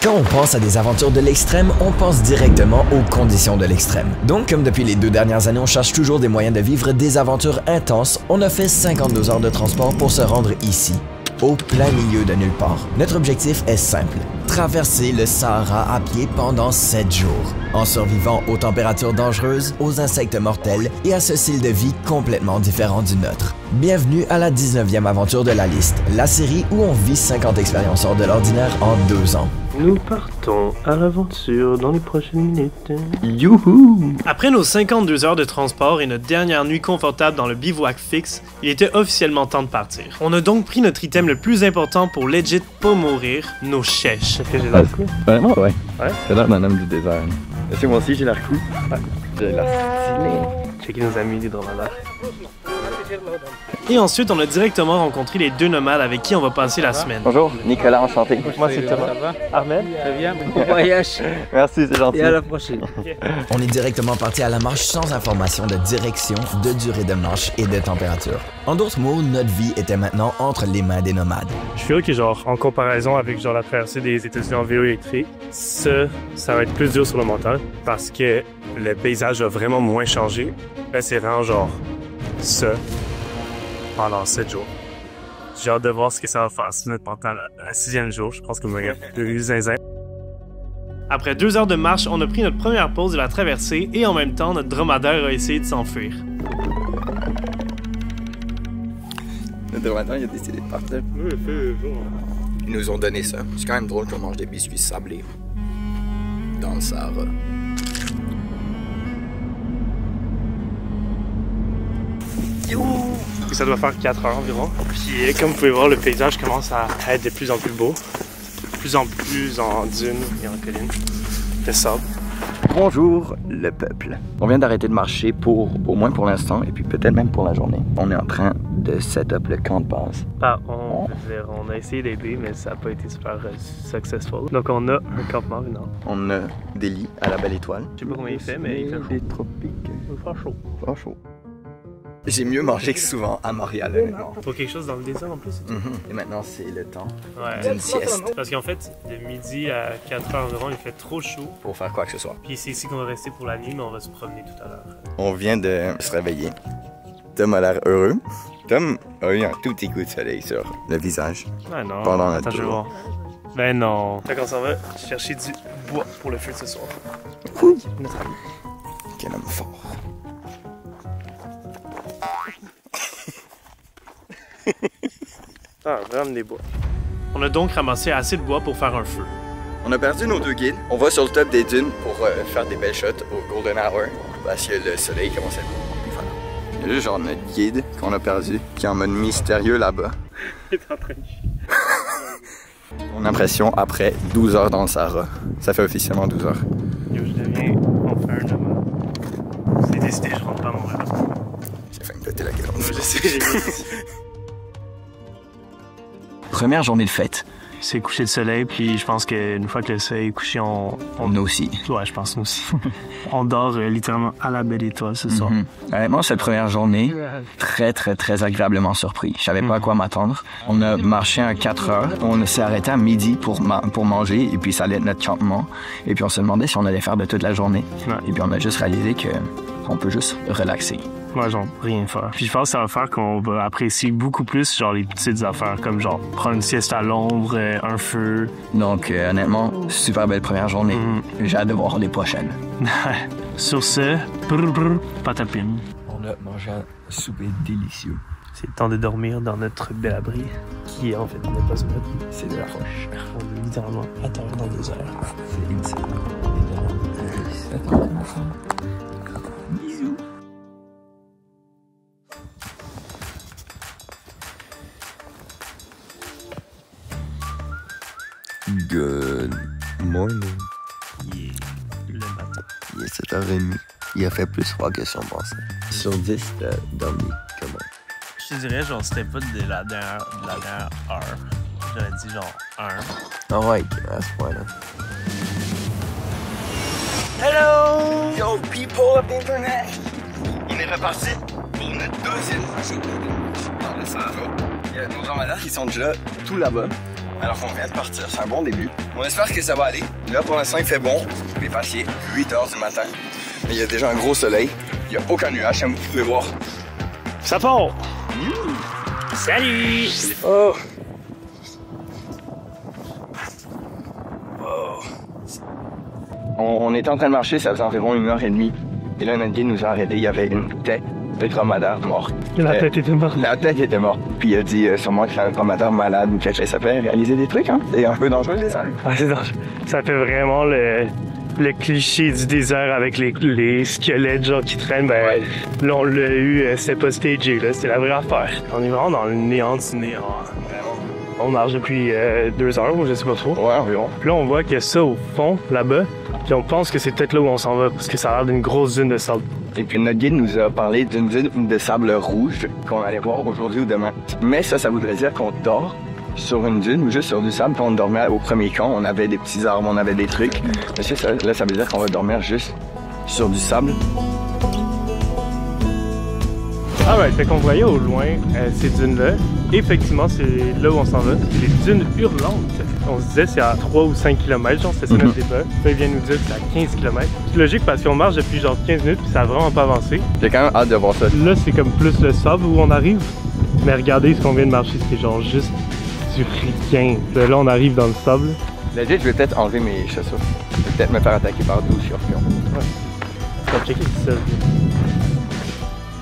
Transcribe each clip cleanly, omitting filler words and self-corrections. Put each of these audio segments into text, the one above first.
Quand on pense à des aventures de l'extrême, on pense directement aux conditions de l'extrême. Donc, comme depuis les 2 dernières années, on cherche toujours des moyens de vivre des aventures intenses, on a fait 52 heures de transport pour se rendre ici, au plein milieu de nulle part. Notre objectif est simple, traverser le Sahara à pied pendant 7 jours, en survivant aux températures dangereuses, aux insectes mortels et à ce style de vie complètement différent du nôtre. Bienvenue à la 19e aventure de la liste, la série où on vit 50 expériences hors de l'ordinaire en 2 ans. Nous partons à l'aventure dans les prochaines minutes. Youhou! Après nos 52 heures de transport et notre dernière nuit confortable dans le bivouac fixe, il était officiellement temps de partir. On a donc pris notre item le plus important pour legit pas mourir, nos chèches. Est-ce que j'ai l'air cool? Vraiment, ouais. Ouais? T'as l'air d'un homme du désert. Est-ce que moi aussi j'ai l'air cool? Ouais. J'ai l'air stylé. Checker nos amis des dromadaires. Et ensuite, on a directement rencontré les 2 nomades avec qui on va passer la semaine. Bonjour, Nicolas, enchanté. Moi, c'est Thomas. Ahmed. Très bien, bon voyage. Merci, c'est gentil. Et à la prochaine. On est directement parti à la marche sans information de direction, de durée de marche et de température. En d'autres mots, notre vie était maintenant entre les mains des nomades. Je feel que genre, en comparaison avec genre la traversée des États-Unis en vélo électrique, ça va être plus dur sur le mental parce que le paysage a vraiment moins changé. Là, c'est vraiment genre ça pendant 7 jours. J'ai hâte de voir ce que ça va faire. C'est notre pendant le 6e jour. Je pense que me de zinzin. Après 2 heures de marche, on a pris notre première pause de la traversée et en même temps, notre dromadaire a essayé de s'enfuir. Le dromadaire, il a décidé de partir. Oui, fait jour. Ils nous ont donné ça. C'est quand même drôle qu'on mange des biscuits sablés dans le Sahara. Ça doit faire 4 heures environ. Puis comme vous pouvez voir, le paysage commence à être de plus en plus beau. De plus en plus en dunes et en collines. De sable. Bonjour le peuple. On vient d'arrêter de marcher au moins pour l'instant et puis peut-être même pour la journée. On est en train de set up le camp de base. On a essayé d'aider, mais ça n'a pas été super successful. Donc on a un campement maintenant. On a des lits à la belle étoile. Je sais pas combien il fait, mais il fait chaud. Des tropiques. Il fait chaud. Pas chaud. J'ai mieux mangé que souvent à Montréal maintenant. Faut quelque chose dans le désert en plus. Et maintenant c'est le temps Ouais. d'une sieste. Parce qu'en fait, de midi à 4 heures environ, il fait trop chaud. Pour faire quoi que ce soit. Puis c'est ici qu'on va rester pour la nuit, mais on va se promener tout à l'heure. On vient de se réveiller. Tom a l'air heureux. Tom a eu un tout petit coup de soleil sur le visage. Ah non. Pendant notre Attends, je vais voir. Ben non. Fait qu'on s'en va chercher du bois pour le feu de ce soir. Oui. Notre ami. Quel homme fort. Ah, vraiment des bois. On a donc ramassé assez de bois pour faire un feu. On a perdu nos 2 guides. On va sur le top des dunes pour faire des belles shots au Golden Hour parce que le soleil commence à couper. Voilà. Il y a juste genre notre guide qu'on a perdu qui est en mode mystérieux là-bas. Il est en train de chier. Mon impression après 12 heures dans le Sahara. Ça fait officiellement 12 heures. Yo, je deviens enfin un homme. C'est décidé, je rentre pas à Montréal. J'ai failli me péter la gueule. Je sais, j'ai vu. Première journée de fête. C'est coucher de soleil, puis je pense qu'une fois que le soleil est couché, on... Nous aussi. Ouais, je pense nous aussi. On dort littéralement à la belle étoile ce soir. Honnêtement, cette première journée, très agréablement surpris. Je savais pas à quoi m'attendre. On a marché à 4 heures. On s'est arrêté à midi pour manger, et puis ça allait être notre campement. Et puis on se demandait si on allait faire de toute la journée. Ouais. Et puis on a juste réalisé qu'on peut juste relaxer. Ouais, genre, rien faire. Puis je pense que ça va faire qu'on va apprécier beaucoup plus, genre, les petites affaires, comme genre, prendre une sieste à l'ombre, un feu. Donc, honnêtement, super belle première journée. J'ai hâte de voir les prochaines. Sur ce, patapine. On a mangé un souper délicieux. C'est le temps de dormir dans notre bel abri, qui en fait n'est pas un abri, c'est de la roche. On est littéralement à terre dans le désert. C'est insane. Bisous. Good morning. Yeah, le matin. Il est 7h30. Il a fait plus froid que si on pensait. Sur 10, t'as dormi comment? Je te dirais, genre, c'était pas de la dernière heure. J'aurais dit, genre, 1. Ah ouais, à ce point-là. Hello! Yo, people of internet! On est reparti pour notre 2e marche dans le Sahara. Il y a nos dromadaires qui sont déjà tout là-bas. Alors qu'on vient de partir, c'est un bon début. On espère que ça va aller. Là, pour l'instant, il fait bon. Il est passé 8 h du matin. Mais il y a déjà un gros soleil. Il n'y a aucun nuage, comme vous pouvez voir. Ça part! Salut! Oh! On était en train de marcher, ça faisait environ 1h30. Et là, notre guide nous a arrêtés. Il y avait une tête de dromadaire morte. La tête était morte. La tête était morte. Puis il a dit sûrement que c'est un dromadaire malade ou quelque chose. Ça fait réaliser des trucs, hein? C'est un peu dangereux, le désert. Ah, c'est dangereux. Ça fait vraiment le cliché du désert avec les squelettes genre qui traînent. Ben, là, on l'a eu, c'est pas stagé, là. C'était la vraie affaire. On est vraiment dans le néant du néant. On marche depuis 2 heures, ou je sais pas trop. Ouais, environ. Puis là, on voit qu'il y a ça au fond, là-bas. Puis on pense que c'est peut-être là où on s'en va, parce que ça a l'air d'une grosse dune de sable. Et puis notre guide nous a parlé d'une dune de sable rouge qu'on allait voir aujourd'hui ou demain. Mais ça voudrait dire qu'on dort sur une dune ou juste sur du sable. Puis on dormait au premier camp, on avait des petits arbres, on avait des trucs. Mais là, ça veut dire qu'on va dormir juste sur du sable. Alright, fait qu'on voyait au loin ces dunes-là. Effectivement, c'est là où on s'en va. C'est les dunes hurlantes. On se disait c'est à 3 ou 5 km, genre c'était ça notre débat. Là, il vient nous dire que c'est à 15 km. C'est logique parce qu'on marche depuis genre 15 minutes puis ça a vraiment pas avancé. J'ai quand même hâte de voir ça. Là, c'est comme plus le sable où on arrive. Mais regardez ce qu'on vient de marcher, c'est genre juste du rien. Là, on arrive dans le sable. Legit, je vais peut-être enlever mes chaussures. Je vais peut-être me faire attaquer par 12 scorpions. Ouais. On va checker ça.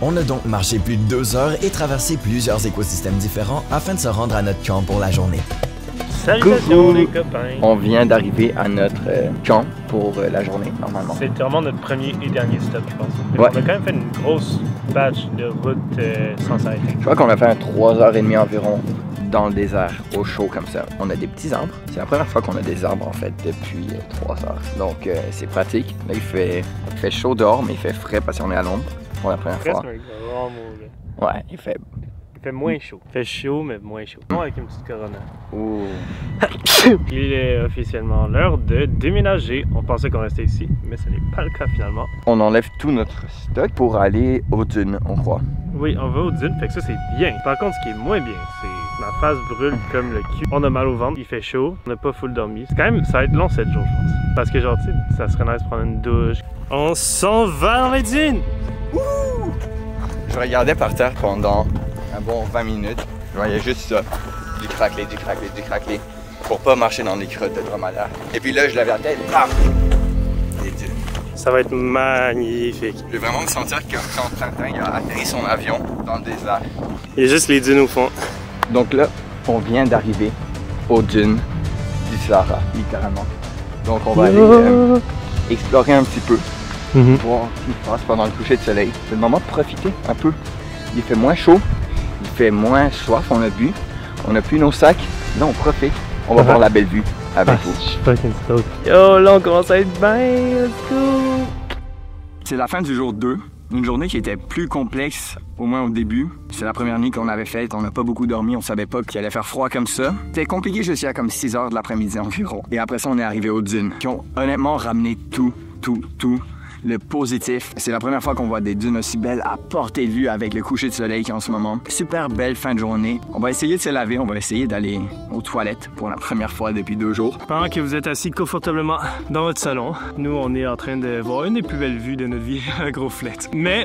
On a donc marché plus de 2 heures et traversé plusieurs écosystèmes différents afin de se rendre à notre camp pour la journée. Salutations les copains! On vient d'arriver à notre camp pour la journée, normalement. C'est vraiment notre premier et dernier stop, je pense. Mais Ouais. on a quand même fait une grosse batch de route sans s'arrêter. Je crois qu'on a fait un 3h30 environ dans le désert, au chaud comme ça. On a des petits arbres. C'est la première fois qu'on a des arbres, en fait, depuis 3 heures. Donc, c'est pratique. Là, il fait chaud dehors, mais il fait frais parce qu'on est à l'ombre pour la première fois. C'est un grand mot, là. Ouais, il fait... Il fait moins chaud. Il fait chaud, mais moins chaud. Bon, avec une petite corona. Ouh. Il est officiellement l'heure de déménager. On pensait qu'on restait ici, mais ce n'est pas le cas finalement. On enlève tout notre stock pour aller aux dunes, on croit. Oui, on va aux dunes, fait que ça c'est bien. Par contre, ce qui est moins bien, c'est ma face brûle comme le cul. On a mal au ventre, il fait chaud, on n'a pas full dormi. C'est quand même, ça va être long 7 jours, je pense. Parce que genre, tu sais, ça serait nice de prendre une douche. On s'en va dans les dunes! Ouh! Je regardais par terre pendant un bon 20 minutes. Je voyais juste ça. Du craquelé, du craquelé, du craquelé. Pour pas marcher dans les crottes de dromadaire. Et puis là, je l'avais à tête. Bam! Les dunes. Ça va être magnifique. Je vais vraiment me sentir comme quand Tintin il a atterri son avion dans le désert. Il y a juste les dunes au fond. Donc là, on vient d'arriver aux dunes du Sahara, littéralement. Donc on va aller explorer un petit peu, voir ce qui se passe pendant le coucher de soleil. C'est le moment de profiter un peu. Il fait moins chaud, il fait moins soif, on a bu, on a plus nos sacs. Là, on profite, on va voir la belle vue avec vous. Je suis fucking stoked. Yo, là on commence à être bien, let's go! C'est la fin du jour 2. Une journée qui était plus complexe, au moins au début. C'est la première nuit qu'on avait faite, on n'a pas beaucoup dormi, on savait pas qu'il allait faire froid comme ça. C'était compliqué jusqu'à comme 6 h de l'après-midi environ. Et après ça, on est arrivé aux dunes, qui ont honnêtement ramené tout. Le positif. C'est la première fois qu'on voit des dunes aussi belles à portée de vue avec le coucher de soleil qui est en ce moment. Super belle fin de journée. On va essayer de se laver, on va essayer d'aller aux toilettes pour la première fois depuis 2 jours. Pendant que vous êtes assis confortablement dans votre salon, nous on est en train de voir une des plus belles vues de notre vie, un gros flet. Mais,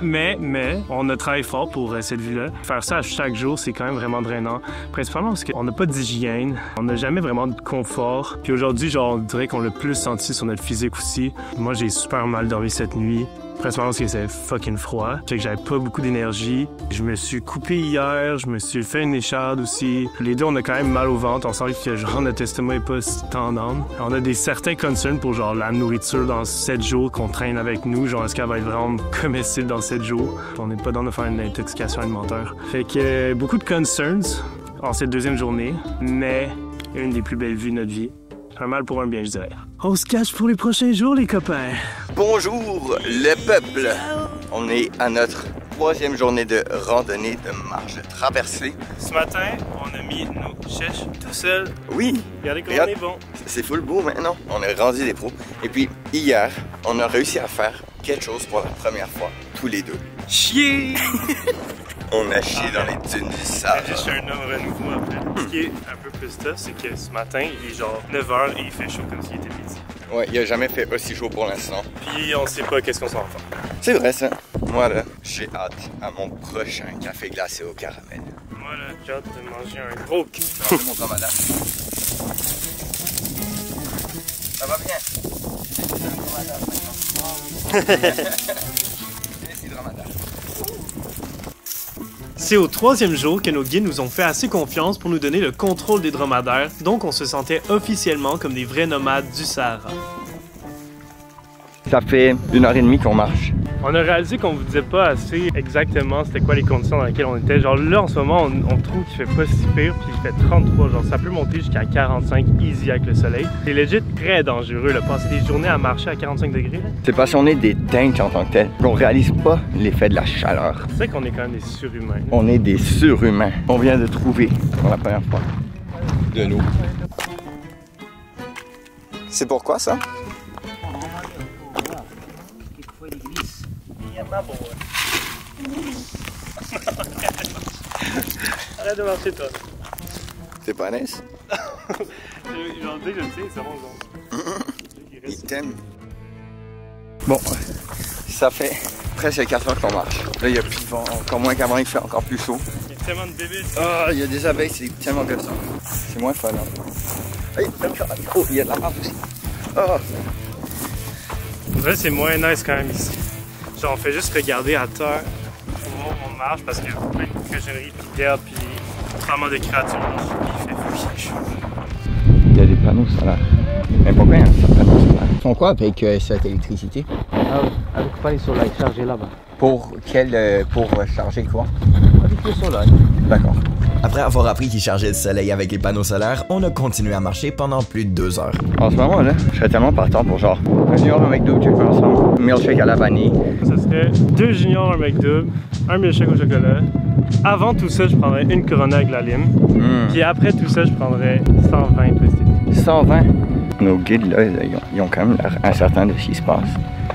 on a travaillé fort pour cette vue-là. Faire ça à chaque jour, c'est quand même vraiment drainant. Principalement parce qu'on n'a pas d'hygiène, on n'a jamais vraiment de confort. Puis aujourd'hui, genre, on dirait qu'on l'a plus senti sur notre physique aussi. Moi, j'ai super mal dormi cette nuit. Principalement parce que c'est fucking froid. Je sais que j'avais pas beaucoup d'énergie. Je me suis coupé hier, je me suis fait une écharde aussi. Les deux, on a quand même mal au ventre. On sent que genre notre estomac est pas tant down. On a des certains concerns pour genre la nourriture dans 7 jours qu'on traîne avec nous. Genre est-ce qu'elle va être vraiment comestible dans 7 jours? On n'est pas dans de faire une intoxication alimentaire. Fait que beaucoup de concerns en cette deuxième journée, mais une des plus belles vues de notre vie. Un mal pour un bien, je dirais. On se cache pour les prochains jours, les copains. Bonjour le peuple! On est à notre 3e journée de randonnée, de marche, de traversée. Ce matin, on a mis nos chèches tout seuls. Oui! Regardez comme Regarde. on est bon. C'est full beau maintenant. On a rendu des pros. Et puis hier, on a réussi à faire quelque chose pour la première fois, tous les deux. Chier! On a chié dans les dunes du Sahara. Je suis un homme renouveau après. Ce qui est un peu plus tough, c'est que ce matin, il est genre 9h et il fait chaud comme s'il était midi. Ouais, il a jamais fait aussi chaud pour l'instant. Puis on sait pas qu'est-ce qu'on s'en va faire. C'est vrai ça. Moi là, j'ai hâte à mon prochain café glacé au caramel. Moi là, j'ai hâte de manger un gros cul. C'est mon dromadaire. Ça va bien? C'est au 3e jour que nos guides nous ont fait assez confiance pour nous donner le contrôle des dromadaires, donc on se sentait officiellement comme des vrais nomades du Sahara. Ça fait 1h30 qu'on marche. On a réalisé qu'on vous disait pas assez exactement c'était quoi les conditions dans lesquelles on était. Genre là en ce moment on trouve qu'il fait pas si pire puis il fait 33, genre ça peut monter jusqu'à 45 easy avec le soleil. C'est legit très dangereux là, passer des journées à marcher à 45 degrés. C'est parce qu'on est des dingues en tant que tel, qu'on réalise pas l'effet de la chaleur. C'est vrai qu'on est quand même des surhumains. On est des surhumains. On vient de trouver pour la première fois de l'eau. C'est pourquoi ça? Arrête de marcher toi. C'est pas nice? J'en dis, je le sais, c'est bon genre. Il t'aime. Bon, ça fait presque 4 heures qu'on marche. Là, il y a plus de vent, encore moins qu'avant, il fait encore plus chaud. Il y a tellement de bébés. Ah, il y a des abeilles, c'est tellement gossant. C'est moins fun. Hein. Hey, oh, il y a de la marche aussi. Oh. Là, c'est moins nice quand même ici. Genre, on fait juste regarder à terre au moment où on marche parce qu'il y a plein de cochonneries, puis d'herbe, puis vraiment de créatures. Puis il fait chaud. Il y a des panneaux solaires. Mais pourquoi il y a un panneau solaire? Ils font quoi avec cette électricité? Avec pas les soleils chargés là-bas. Pour charger quoi? Avec le soleil. D'accord. Après avoir appris qu'ils chargeaient le soleil avec les panneaux solaires, on a continué à marcher pendant plus de 2 heures. En ce moment là, je serais tellement partant pour genre un junior, un McDo, tu fais ensemble, milkshake à la vanille. Ça serait 2 juniors, un McDo, un milkshake au chocolat. Avant tout ça, je prendrais une Corona avec la lime. Puis après tout ça, je prendrais 120 Twisted. 120? Nos guides là, ils ont quand même l'air incertains de ce qui se passe.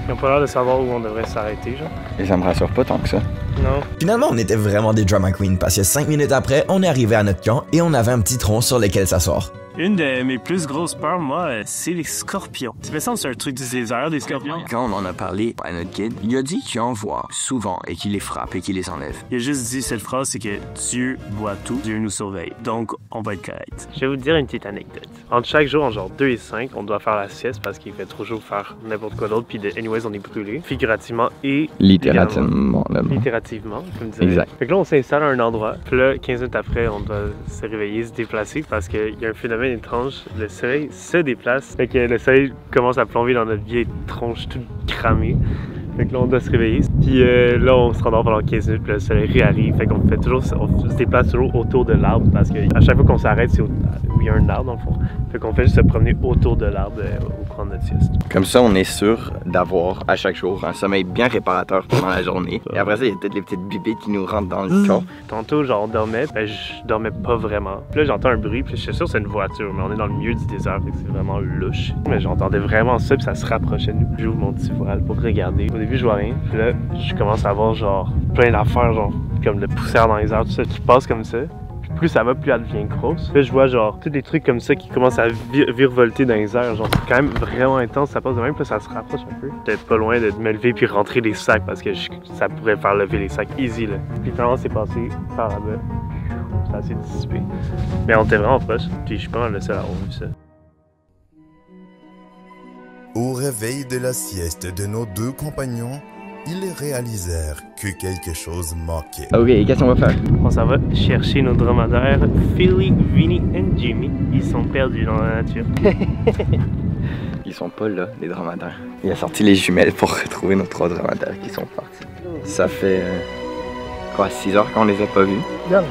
Ils n'ont pas l'air de savoir où on devrait s'arrêter, genre. Et ça me rassure pas tant que ça. Non. Finalement, on était vraiment des drama queens parce que 5 minutes après, on est arrivé à notre camp et on avait un petit tronc sur lequel s'asseoir. Une de mes plus grosses peurs, moi, c'est les scorpions. Tu me semble que c'est un truc du désert, des scorpions. Quand on en a parlé à notre guide, il a dit qu'il en voit souvent et qu'il les frappe et qu'il les enlève. Il a juste dit cette phrase, c'est que Dieu voit tout, Dieu nous surveille. Donc, on va être correct. Je vais vous dire une petite anecdote. Entre chaque jour, en genre 2 et 5, on doit faire la sieste parce qu'il fait trop chaud pour faire n'importe quoi d'autre. Puis, anyways, on est brûlé, figurativement et Littérativement. littérativement, comme dire. Exact. Fait que là, on s'installe à un endroit. Puis là, 15 minutes après, on doit se réveiller, se déplacer parce qu'il y a un phénomène étrange. Le soleil se déplace. Fait que le soleil commence à plomber dans notre vieille tronche toute cramée. Fait que là, on doit se réveiller. Puis là, on se rendort pendant 15 minutes, puis le soleil réarrive. Fait qu'on fait toujours, on se déplace toujours autour de l'arbre parce qu'à chaque fois qu'on s'arrête, c'est où il y a un arbre dans le fond. Fait qu'on fait juste se promener autour de l'arbre au cours de notre sieste. Comme ça, on est sûr d'avoir à chaque jour un sommeil bien réparateur pendant la journée. Et après ça, il y a peut-être les petites bibites qui nous rentrent dans le corps. Tantôt, genre, on dormait, ben je dormais pas vraiment. Puis là, j'entends un bruit, puis je suis sûr que c'est une voiture, mais on est dans le milieu du désert, fait que c'est vraiment louche. Mais j'entendais vraiment ça, puis ça se rapprochait de nous. J'ouvre mon petit voile pour regarder. Au début, je vois rien. Puis là, je commence à voir, genre, plein d'affaires, genre, comme de poussière dans les airs, tout ça, qui passe comme ça. Puis plus ça va, plus elle devient grosse. Puis là, je vois, genre, tous des trucs comme ça qui commencent à virevolter dans les airs. Genre, c'est quand même vraiment intense, ça passe de même, puis ça se rapproche un peu. J'étais pas loin de me lever puis rentrer les sacs parce que ça pourrait faire lever les sacs easy, là. Puis finalement, c'est passé par là-bas. C'est assez dissipé. Mais on était vraiment proche, puis je suis pas mal le seul à avoir vu ça. Au réveil de la sieste de nos 2 compagnons, ils réalisèrent que quelque chose manquait. Ok, qu'est-ce qu'on va faire? On s'en va chercher nos dromadaires, Philly, Vinny et Jimmy. Ils sont perdus dans la nature. Ils sont pas là, les dromadaires. Il a sorti les jumelles pour retrouver nos 3 dromadaires qui sont partis. Ça fait, 6 heures qu'on les a pas vus? Non.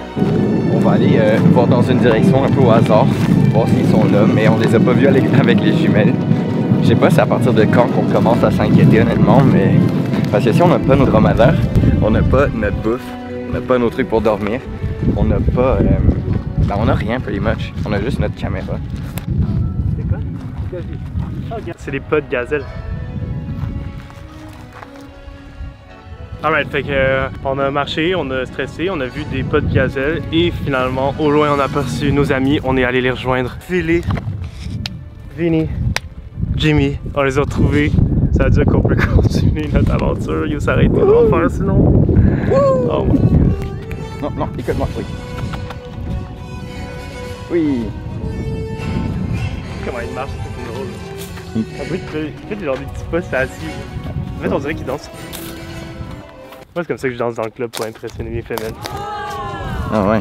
On va aller voir dans une direction un peu au hasard, voir s'ils sont là, mais on les a pas vus avec les jumelles. Je sais pas c'est à partir de quand qu'on commence à s'inquiéter honnêtement, mais parce que si on n'a pas nos dromadaires, on n'a pas notre bouffe, on n'a pas nos trucs pour dormir, on n'a pas... on a rien pretty much, on a juste notre caméra. C'est quoi? C'est des potes gazelles. Alright, fait que on a marché, on a stressé, on a vu des pas de gazelle et finalement, au loin, on a aperçu nos amis, on est allé les rejoindre. Philly, Vinny, Jimmy, on les a retrouvés. Ça veut dire qu'on peut continuer notre aventure. Yo, ça aurait été l'enfer sinon. Oh my god. Non, non, écoute-moi, oui. Oui. Comment il marche, c'est drôle. Après, tu fais genre des petits pas, c'est assis. En fait, on dirait qu'il danse. Moi, c'est comme ça que je danse dans le club pour impressionner mes femelles. Ah ouais.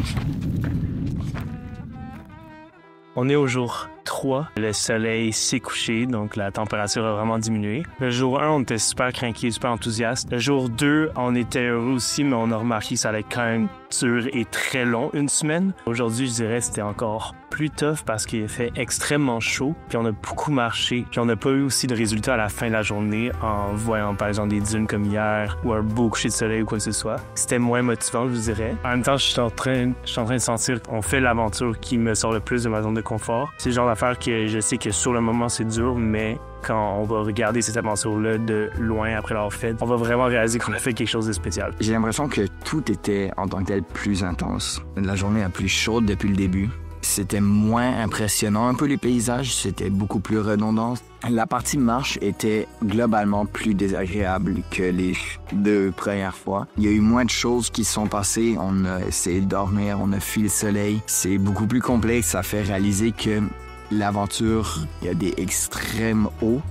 On est au jour 3. Le soleil s'est couché, donc la température a vraiment diminué. Le jour 1, on était super craqués, super enthousiastes. Le jour 2, on était heureux aussi, mais on a remarqué que ça allait être quand même dur et très long, une semaine. Aujourd'hui, je dirais que c'était encore plus tough parce qu'il fait extrêmement chaud, puis on a beaucoup marché, puis on n'a pas eu aussi de résultats à la fin de la journée en voyant par exemple des dunes comme hier ou un beau coucher de soleil ou quoi que ce soit. C'était moins motivant, je vous dirais. En même temps, je suis en train de sentir qu'on fait l'aventure qui me sort le plus de ma zone de confort. C'est le genre d'affaire que je sais que sur le moment c'est dur, mais quand on va regarder cette aventure-là de loin après l'avoir faite, on va vraiment réaliser qu'on a fait quelque chose de spécial. J'ai l'impression que tout était en tant que tel plus intense. La journée la plus chaude depuis le début. C'était moins impressionnant un peu les paysages, c'était beaucoup plus redondant. La partie marche était globalement plus désagréable que les 2 premières fois. Il y a eu moins de choses qui sont passées, on a essayé de dormir, on a fui le soleil. C'est beaucoup plus complexe, ça fait réaliser que l'aventure, il y a des extrêmes hauts,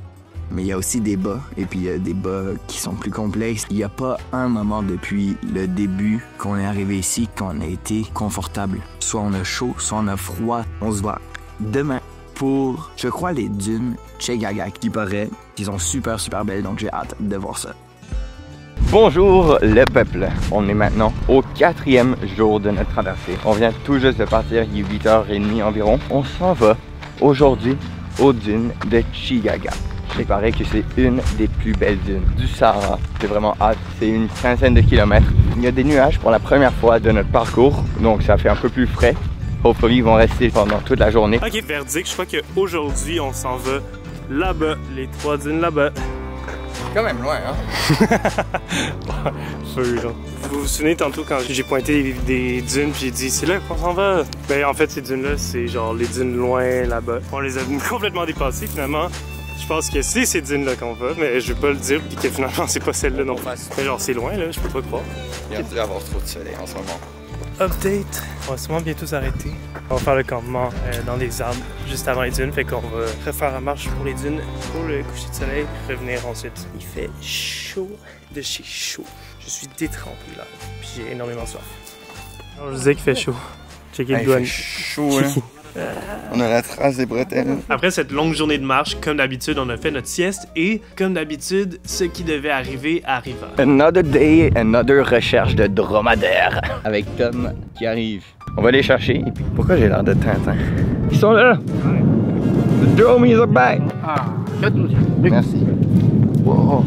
mais il y a aussi des bas, et puis il y a des bas qui sont plus complexes. Il n'y a pas un moment depuis le début qu'on est arrivé ici qu'on a été confortable. Soit on a chaud, soit on a froid. On se voit demain pour, je crois, les dunes Tchegagak, qui paraît qu'ils sont super belles, donc j'ai hâte de voir ça. Bonjour le peuple, on est maintenant au 4e jour de notre traversée. On vient tout juste de partir, il est 8h30 environ. On s'en va aujourd'hui aux dunes de Tchegagak. Il paraît que c'est une des plus belles dunes du Sahara. C'est vraiment hâte, c'est une quinzaine de kilomètres. Il y a des nuages pour la première fois de notre parcours, donc ça fait un peu plus frais. Hopefully, ils vont rester pendant toute la journée. Ok, verdict, je crois qu'aujourd'hui, on s'en va là-bas, les 3 dunes là-bas. Quand même loin, hein? Feu, genre. Vous vous souvenez tantôt quand j'ai pointé des dunes puis j'ai dit c'est là qu'on s'en va? Ben en fait ces dunes-là, c'est genre les dunes loin là-bas. On les a complètement dépassées finalement. Je pense que c'est ces dunes-là qu'on va, mais je vais pas le dire puis que finalement c'est pas celle-là non plus. Mais genre c'est loin là, je peux pas croire. Il y a dû avoir trop de soleil en ce moment. Update, on va sûrement bientôt s'arrêter. On va faire le campement dans les arbres juste avant les dunes, fait qu'on va refaire la marche pour les dunes, pour le coucher de soleil, revenir ensuite. Il fait chaud de chez chaud. Je suis détrempé là, puis j'ai énormément soif. Alors, je disais qu'il fait chaud. Checkez le doigt. Il fait chaud, hein? On a la trace des bretelles. Après cette longue journée de marche, comme d'habitude, on a fait notre sieste et, comme d'habitude, ce qui devait arriver arriva. Another day, another recherche de dromadaire. Avec Tom qui arrive. On va les chercher. Et puis, pourquoi j'ai l'air de Tintin? Ils sont là! The dromies are back! Merci. Wow.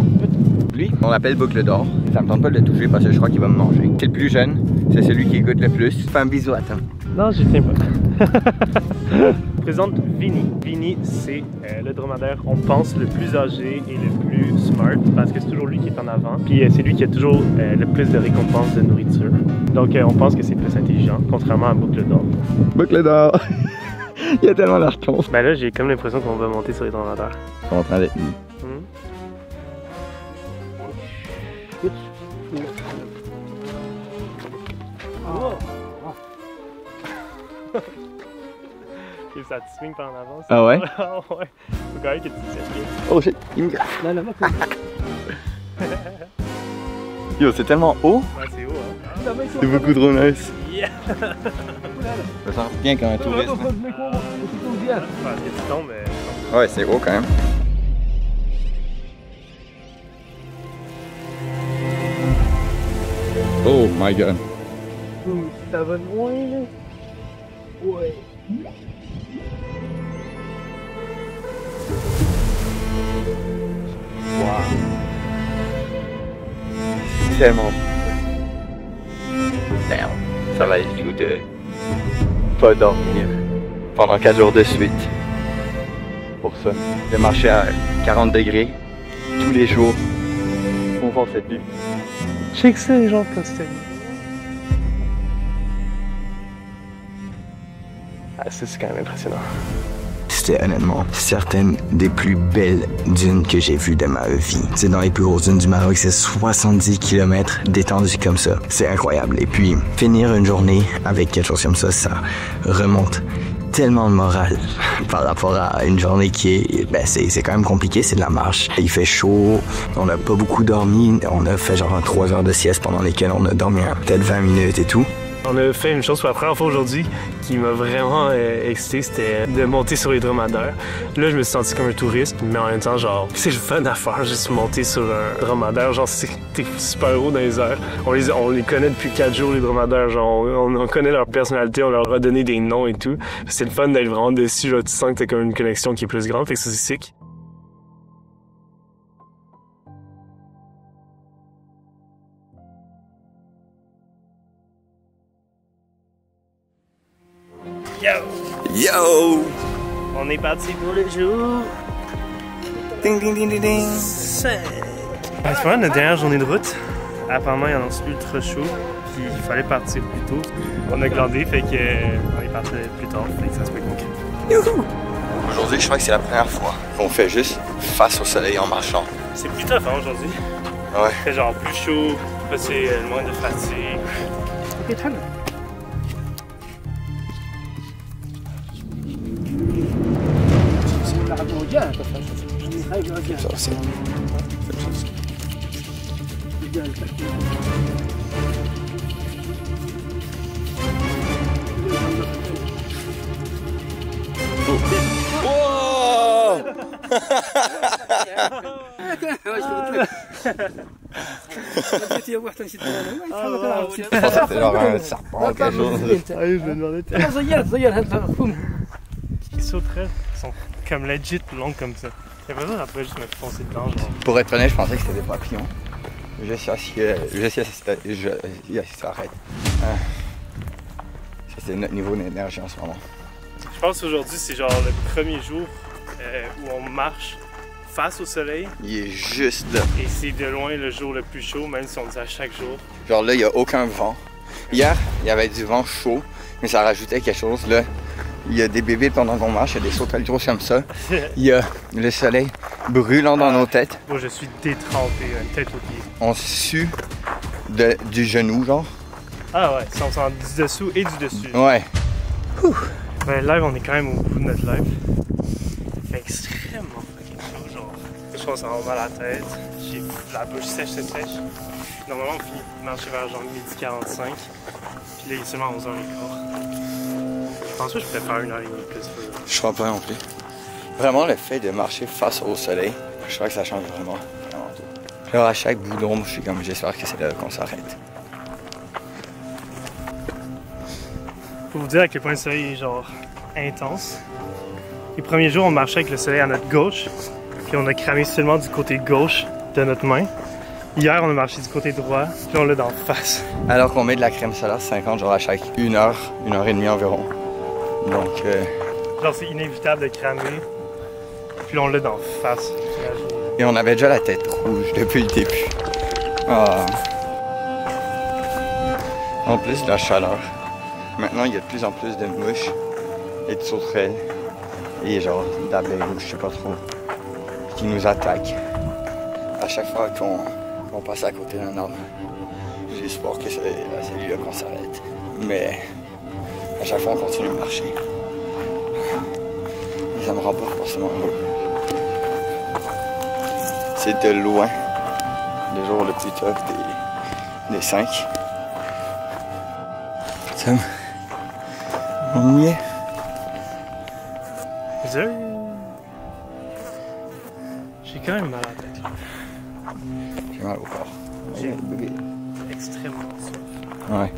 Lui, on l'appelle Boucle d'Or. Ça me tente pas de le toucher parce que je crois qu'il va me manger. C'est le plus jeune. C'est celui qui goûte le plus. Fais un bisou à Tom. Non, je tiens pas. Je présente Vinny. Vinny, c'est le dromadaire, on pense, le plus âgé et le plus smart parce que c'est toujours lui qui est en avant. Puis c'est lui qui a toujours le plus de récompenses de nourriture. Donc on pense que c'est plus intelligent, contrairement à Boucle d'Or. Boucle d'Or! Il y a tellement l'air con. Ben là, j'ai comme l'impression qu'on va monter sur les dromadaires. Ils sont en train d'être mis. Et ça te swing par en avant. Ah ouais? Ah ouais. Faut quand même que tu te tiennes bien. Oh shit, il me gratte. Là, là-bas. Yo, c'est tellement haut. Ouais, c'est haut, hein. C'est beaucoup trop nice. Yeah! Ça sent bien comme un touriste. Parce que tu tombes, mais... Ouais, c'est haut quand même. Oh my god. Ça va loin, là. Ouais. Wow. Tellement. Damn. Ça va être goût de pas dormir pendant 4 jours de suite. Pour ça, de marcher à 40 degrés tous les jours. On voit cette vue. Check ça, les gens de Costa Rica. Ah, ça, c'est quand même impressionnant. C'était honnêtement certaines des plus belles dunes que j'ai vues de ma vie. C'est dans les plus grosses dunes du Maroc, c'est 70 km d'étendue comme ça. C'est incroyable. Et puis, finir une journée avec quelque chose comme ça remonte tellement de morale par rapport à une journée qui est, c'est quand même compliqué, c'est de la marche. Il fait chaud, on n'a pas beaucoup dormi, on a fait genre 3 heures de sieste pendant lesquelles on a dormi peut-être 20 minutes et tout. On a fait une chose pour la première fois aujourd'hui qui m'a vraiment excité, c'était de monter sur les dromadaires. Là, je me suis senti comme un touriste, mais en même temps, genre, c'est le fun à faire, juste monter sur un dromadaire. Genre, t'es super haut dans les airs. On les connaît depuis 4 jours, les dromadaires. Genre, on connaît leur personnalité, on leur a donné des noms et tout. C'est le fun d'être vraiment dessus. Genre, tu sens que t'as comme une connexion qui est plus grande, fait que ça, c'est sick. Yo! On est parti pour le jour. Ding ding ding ding ding! C'est vraiment notre dernière journée de route. Apparemment, il y en a ultra chaud. Puis il fallait partir plus tôt. On a glandé, fait que on est parti plus tard. Fait que ça se peut qu'on... Youhou! Aujourd'hui, je crois que c'est la première fois qu'on fait juste face au soleil en marchant. C'est plus tough hein, aujourd'hui. Ouais. C'est genre plus chaud, c'est moins de fatigue. Ok, très bien. Ça aussi. Oh! C'était genre un serpent, quelque chose. Ah oui, je me demandais. Les sauterelles sont comme legit longues comme ça. J'ai pas besoin après juste me foncer dedans, genre. Pour être honnête, je pensais que c'était des papillons. Juste à ce que ça arrête. C'est notre niveau d'énergie en ce moment. Je pense qu'aujourd'hui, c'est genre le premier jour où on marche face au soleil. Il est juste là. Et c'est de loin le jour le plus chaud, même si on dit à chaque jour. Genre là, il n'y a aucun vent. Hier, il y avait du vent chaud, mais ça rajoutait quelque chose. Là, il y a des bébés pendant qu'on marche, il y a des sauterelles grosses comme ça. Il y a le soleil brûlant dans nos têtes. Moi, je suis détrempé, tête aux pieds. On sue du genou, genre. Ah ouais, on sent du dessous et du dessus. Ouais. Ben, live, on est quand même au bout de notre live. Extrêmement fucking chaud, genre. Je pense que ça va mal à la tête. J'ai la bouche sèche. Normalement, on finit de marcher vers genre 12h45. Puis là, il est seulement 11h15. Je pense que je pourrais faire 1h30 plus. Je crois pas non plus. Vraiment, le fait de marcher face au soleil, je crois que ça change vraiment tout. Alors, à chaque bout d'ombre, je suis comme, j'espère que c'est là qu'on s'arrête. Faut vous dire à quel point le soleil est genre intense. Les premiers jours, on marchait avec le soleil à notre gauche, puis on a cramé seulement du côté gauche de notre main. Hier, on a marché du côté droit, puis on l'a d'en face. Alors qu'on met de la crème solaire 50 genre à chaque 1 heure et demie environ. Donc, genre c'est inévitable de cramer, puis on l'a d'en face. Et on avait déjà la tête rouge depuis le début. Ah. En plus de la chaleur, maintenant il y a de plus en plus de mouches et de sauterelles et genre d'abeilles ou je sais pas trop qui nous attaquent. À chaque fois qu'on passe à côté d'un arbre, j'ai espoir que c'est celui-là qu'on s'arrête. Mais à chaque fois on continue de marcher. Et ça me rend pas forcément heureux. C'est de loin le jour le plus tough des 5. Ça m'ennuyait. J'ai quand même mal à la tête. J'ai mal au corps. J'ai extrêmement soif. Ouais.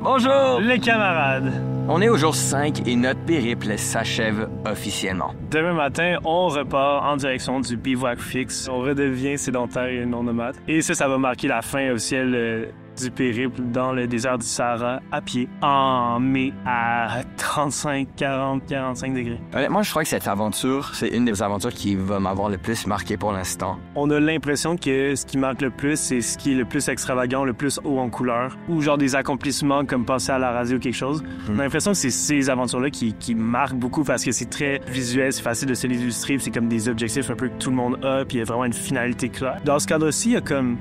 Bonjour! Les camarades! On est au jour 5 et notre périple s'achève officiellement. Demain matin, on repart en direction du bivouac fixe. On redevient sédentaire et non nomade. Et ça va marquer la fin officielle du périple dans le désert du Sahara à pied en mai à 35, 40, 45 degrés. Honnêtement, je crois que cette aventure, c'est une des aventures qui va m'avoir le plus marqué pour l'instant. On a l'impression que ce qui marque le plus, c'est ce qui est le plus extravagant, le plus haut en couleur, ou genre des accomplissements comme passer à la radio ou quelque chose. On a l'impression que c'est ces aventures-là qui marquent beaucoup parce que c'est très visuel, c'est facile de se les illustrer, c'est comme des objectifs un peu que tout le monde a, puis il y a vraiment une finalité claire. Dans ce cadre-ci, il y a comme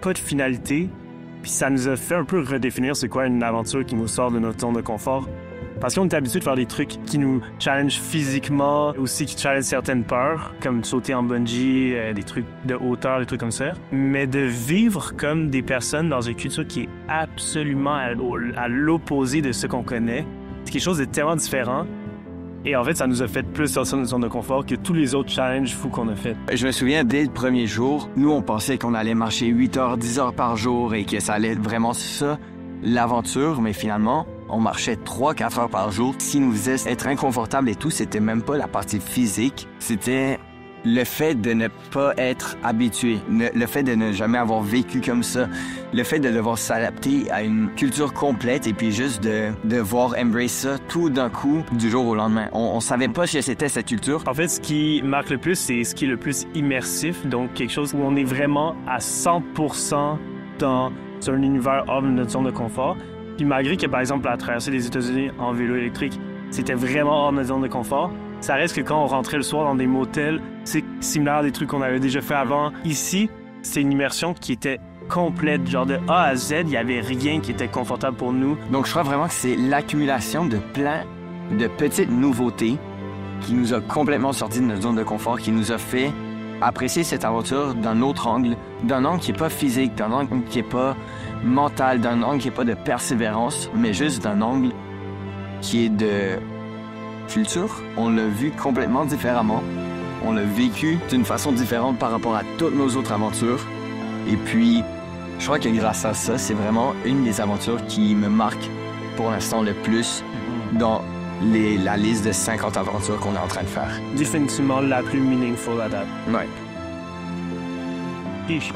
pas de finalité, puis ça nous a fait un peu redéfinir c'est quoi une aventure qui nous sort de notre zone de confort. Parce qu'on est habitué de faire des trucs qui nous challengent physiquement, aussi qui challengent certaines peurs, comme sauter en bungee, des trucs de hauteur, des trucs comme ça. Mais de vivre comme des personnes dans une culture qui est absolument à l'opposé de ce qu'on connaît, c'est quelque chose de tellement différent. Et en fait, ça nous a fait plus sortir de notre zone de confort que tous les autres challenges fous qu'on a fait. Je me souviens, dès le premier jour, nous, on pensait qu'on allait marcher 8 heures, 10 heures par jour et que ça allait être vraiment ça, l'aventure, mais finalement, on marchait 3-4 heures par jour. Ce qui nous faisait être inconfortable et tout, c'était même pas la partie physique, c'était le fait de ne pas être habitué, le fait de ne jamais avoir vécu comme ça, le fait de devoir s'adapter à une culture complète et puis juste de devoir embrace ça tout d'un coup du jour au lendemain. On savait pas ce que c'était cette culture. En fait, ce qui marque le plus, c'est ce qui est le plus immersif, donc quelque chose où on est vraiment à 100% dans un univers hors de notre zone de confort. Puis malgré que, par exemple, la traversée des États-Unis en vélo électrique, c'était vraiment hors de notre zone de confort, ça reste que quand on rentrait le soir dans des motels, c'est similaire à des trucs qu'on avait déjà fait avant. Ici, c'est une immersion qui était complète, genre de A à Z, il n'y avait rien qui était confortable pour nous. Donc je crois vraiment que c'est l'accumulation de plein de petites nouveautés qui nous a complètement sortis de notre zone de confort, qui nous a fait apprécier cette aventure d'un autre angle qui n'est pas physique, d'un angle qui n'est pas mental, d'un angle qui n'est pas de persévérance, mais juste d'un angle qui est de culture. On l'a vu complètement différemment. On l'a vécu d'une façon différente par rapport à toutes nos autres aventures. Et puis, je crois que grâce à ça, c'est vraiment une des aventures qui me marque pour l'instant le plus dans la liste de 50 aventures qu'on est en train de faire. Définitivement la plus meaningful à date. Ouais. Puis,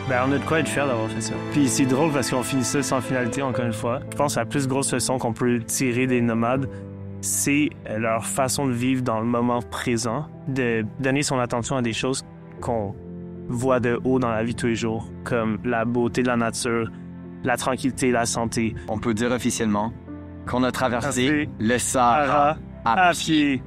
on a de quoi être fiers d'avoir fait ça. Puis c'est drôle parce qu'on finit ça sans finalité, encore une fois. Je pense que la plus grosse leçon qu'on peut tirer des nomades, c'est leur façon de vivre dans le moment présent, de donner son attention à des choses qu'on voit de haut dans la vie tous les jours, comme la beauté de la nature, la tranquillité, la santé. On peut dire officiellement qu'on a traversé le Sahara à pied.